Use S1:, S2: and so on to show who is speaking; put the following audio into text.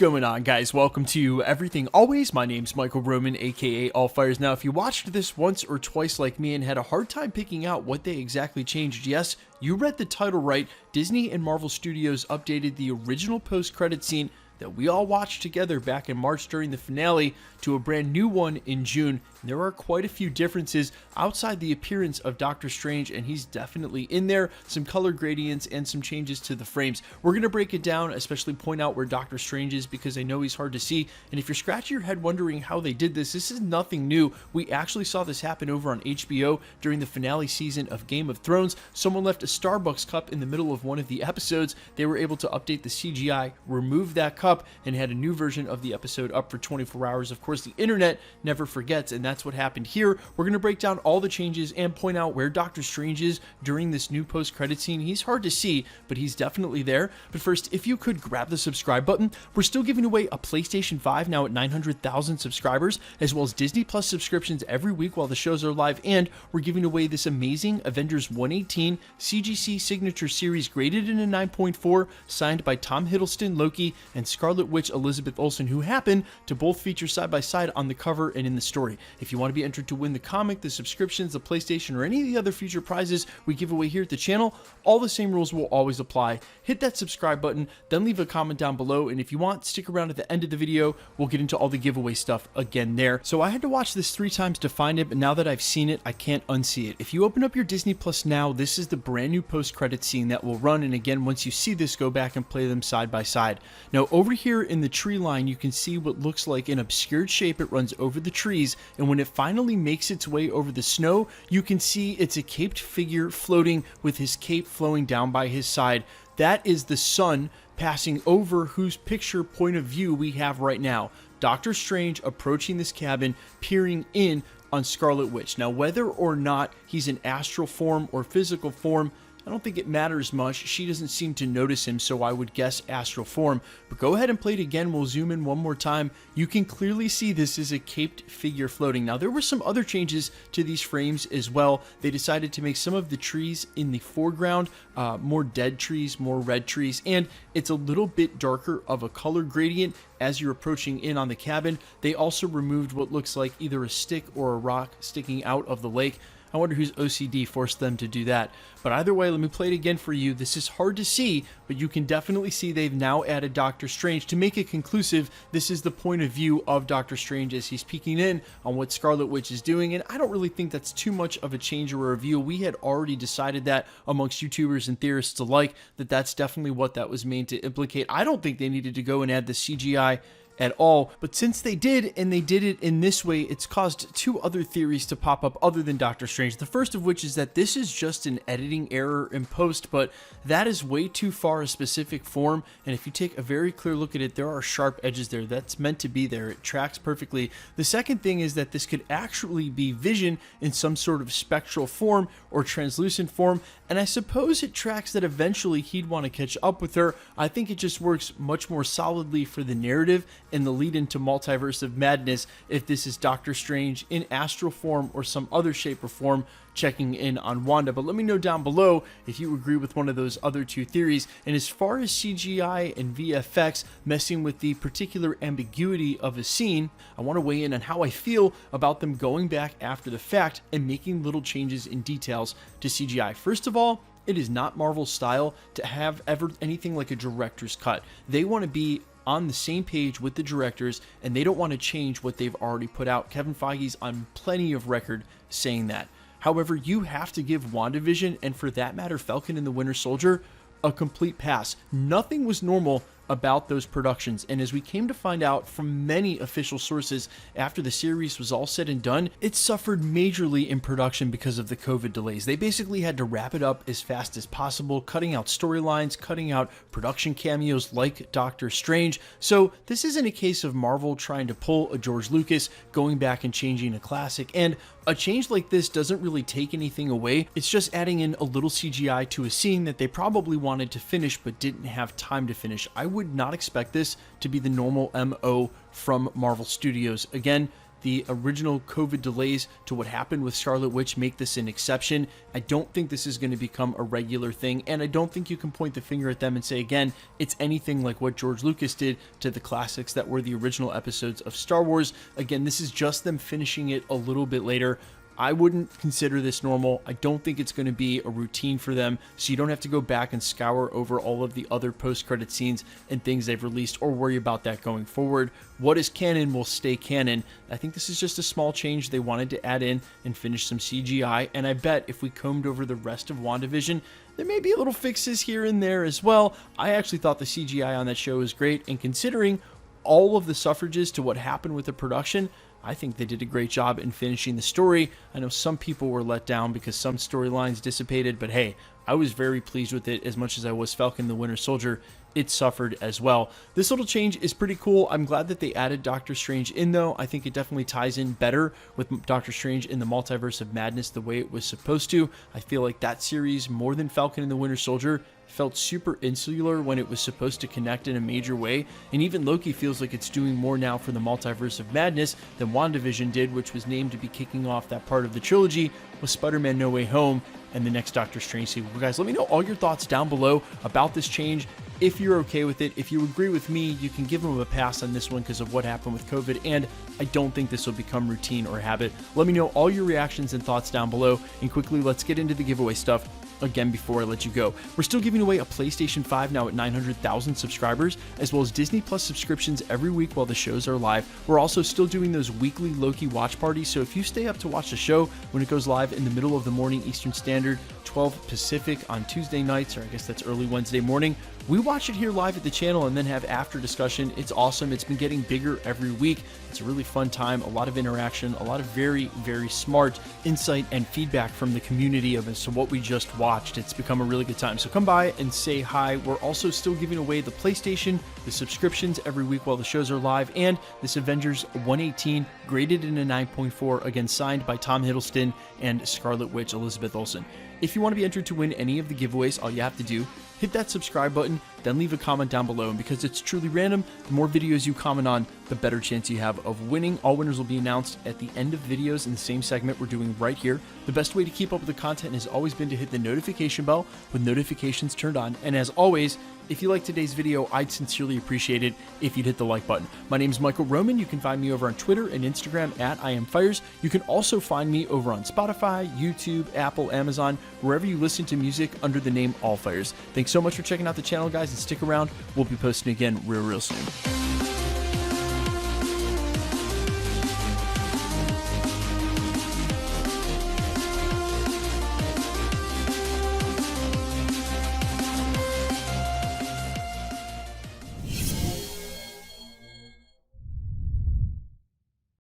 S1: going on, guys? Welcome to Everything Always. My name's Michael Roman, aka Allfires. Now, if you watched this once or twice like me and had a hard time picking out what they exactly changed, yes, you read the title right. Disney and Marvel Studios updated the original post-credit scene that we all watched together back in March during the finale to a brand new one in June. And there are quite a few differences outside the appearance of Doctor Strange, and he's definitely in there. Some color gradients and some changes to the frames. We're going to break it down, especially point out where Doctor Strange is because I know he's hard to see. And if you're scratching your head wondering how they did this, this is nothing new. We actually saw this happen over on HBO during the finale season of Game of Thrones. Someone left a Starbucks cup in the middle of one of the episodes. They were able to update the CGI, remove that cup, and had a new version of the episode up for 24 hours. Of course, the internet never forgets, and that's what happened here. We're going to break down all the changes and point out where Doctor Strange is during this new post-credit scene. He's hard to see, but he's definitely there. But first, if you could grab the subscribe button. We're still giving away a PlayStation 5 now at 900,000 subscribers, as well as Disney Plus subscriptions every week while the shows are live, and we're giving away this amazing Avengers 118 CGC Signature Series graded in a 9.4, signed by Tom Hiddleston, Loki, and Scarlet Witch Elizabeth Olsen, who happen to both feature side by side on the cover and in the story. If you want to be entered to win the comic, the subscriptions, the PlayStation, or any of the other future prizes we give away here at the channel, all the same rules will always apply. Hit that subscribe button, then leave a comment down below, and if you want, stick around at the end of the video. We'll get into all the giveaway stuff again there. So I had to watch this 3 times to find it, but now that I've seen it, I can't unsee it. If you open up your Disney Plus now, this is the brand new post-credit scene that will run, and again, once you see this, go back and play them side by side. Now, over here in the tree line, you can see what looks like an obscured shape. It runs over the trees, and when it finally makes its way over the snow, you can see it's a caped figure floating with his cape flowing down by his side. That is the sun passing over whose picture point of view we have right now. Doctor Strange approaching this cabin, peering in on Scarlet Witch. Now, whether or not he's in astral form or physical form, I don't think it matters much. She doesn't seem to notice him, so I would guess astral form. But go ahead and play it again. We'll zoom in one more time. You can clearly see this is a caped figure floating. Now, there were some other changes to these frames as well. They decided to make some of the trees in the foreground more dead trees, more red trees, and it's a little bit darker of a color gradient as you're approaching in on the cabin. They also removed what looks like either a stick or a rock sticking out of the lake. I wonder whose OCD forced them to do that. But either way, let me play it again for you. This is hard to see, but you can definitely see they've now added Doctor Strange. To make it conclusive, this is the point of view of Doctor Strange as he's peeking in on what Scarlet Witch is doing, and I don't really think that's too much of a change or a reveal. We had already decided that amongst YouTubers and theorists alike, that that's definitely what that was meant to implicate. I don't think they needed to go and add the CGI at all, but since they did, and they did it in this way, it's caused 2 other theories to pop up other than Doctor Strange. The first of which is that this is just an editing error in post, but that is way too far a specific form, and if you take a very clear look at it, there are sharp edges there. That's meant to be there. It tracks perfectly. The second thing is that this could actually be Vision in some sort of spectral form or translucent form, and I suppose it tracks that eventually he'd want to catch up with her. I think it just works much more solidly for the narrative and the lead into Multiverse of Madness if this is Doctor Strange in astral form or some other shape or form checking in on Wanda. But let me know down below if you agree with one of those other 2 theories. And as far as CGI and VFX messing with the particular ambiguity of a scene, I want to weigh in on how I feel about them going back after the fact and making little changes in details to CGI. First of all, it is not Marvel's style to have ever anything like a director's cut. They want to be on the same page with the directors, and they don't want to change what they've already put out. Kevin Feige's on plenty of record saying that. However, you have to give Wandavision, and for that matter Falcon and the Winter Soldier, a complete pass. Nothing was normal about those productions, and as we came to find out from many official sources after the series was all said and done, it suffered majorly in production because of the COVID delays. They basically had to wrap it up as fast as possible, cutting out storylines, cutting out production cameos like Doctor Strange. So this isn't a case of Marvel trying to pull a George Lucas, going back and changing a classic, and a change like this doesn't really take anything away. It's just adding in a little CGI to a scene that they probably wanted to finish but didn't have time to finish. I would not expect this to be the normal MO from Marvel Studios. Again, the original COVID delays to what happened with Scarlet Witch make this an exception. I don't think this is going to become a regular thing, and I don't think you can point the finger at them and say, again, it's anything like what George Lucas did to the classics that were the original episodes of Star Wars. Again, this is just them finishing it a little bit later. I wouldn't consider this normal. I don't think it's going to be a routine for them, so you don't have to go back and scour over all of the other post-credit scenes and things they've released or worry about that going forward. What is canon will stay canon. I think this is just a small change they wanted to add in and finish some CGI, and I bet if we combed over the rest of WandaVision, there may be a little fixes here and there as well. I actually thought the CGI on that show was great, and considering all of the suffrages to what happened with the production, I think they did a great job in finishing the story. I know some people were let down because some storylines dissipated, but hey, I was very pleased with it as much as I was Falcon the Winter Soldier. It suffered as well. This little change is pretty cool. I'm glad that they added Doctor Strange in, though. I think it definitely ties in better with Doctor Strange in the Multiverse of Madness the way it was supposed to. I feel like that series, more than Falcon and the Winter Soldier, felt super insular when it was supposed to connect in a major way, and even Loki feels like it's doing more now for the Multiverse of Madness than WandaVision did, which was named to be kicking off that part of the trilogy with Spider-Man No Way Home and the next Doctor Strange sequel. Guys, let me know all your thoughts down below about this change. If you're okay with it, if you agree with me, you can give them a pass on this one because of what happened with COVID, and I don't think this will become routine or habit. Let me know all your reactions and thoughts down below, and quickly, let's get into the giveaway stuff. Again, before I let you go, we're still giving away a PlayStation 5 now at 900,000 subscribers, as well as Disney Plus subscriptions every week while the shows are live. We're also still doing those weekly Loki watch parties, so if you stay up to watch the show when it goes live in the middle of the morning Eastern Standard, 12 Pacific on Tuesday nights, or I guess that's early Wednesday morning, we watch it here live at the channel and then have after discussion. It's awesome. It's been getting bigger every week. It's a really fun time, a lot of interaction, a lot of very, very smart insight and feedback from the community of us. So what we just watched, it's become a really good time. So come by and say hi. We're also still giving away the PlayStation, the subscriptions every week while the shows are live, and this Avengers 118 graded in a 9.4, again signed by Tom Hiddleston and Scarlet Witch Elizabeth Olsen. If you want to be entered to win any of the giveaways, all you have to do, hit that subscribe button, then leave a comment down below. And because it's truly random, the more videos you comment on, the better chance you have of winning. All winners will be announced at the end of videos in the same segment we're doing right here. The best way to keep up with the content has always been to hit the notification bell with notifications turned on. And as always, if you like today's video, I'd sincerely appreciate it if you'd hit the like button. My name is Michael Roman. You can find me over on Twitter and Instagram at IamFires. You can also find me over on Spotify, YouTube, Apple, Amazon, wherever you listen to music under the name Allfires. Thanks so much for checking out the channel, guys, and stick around. We'll be posting again real soon.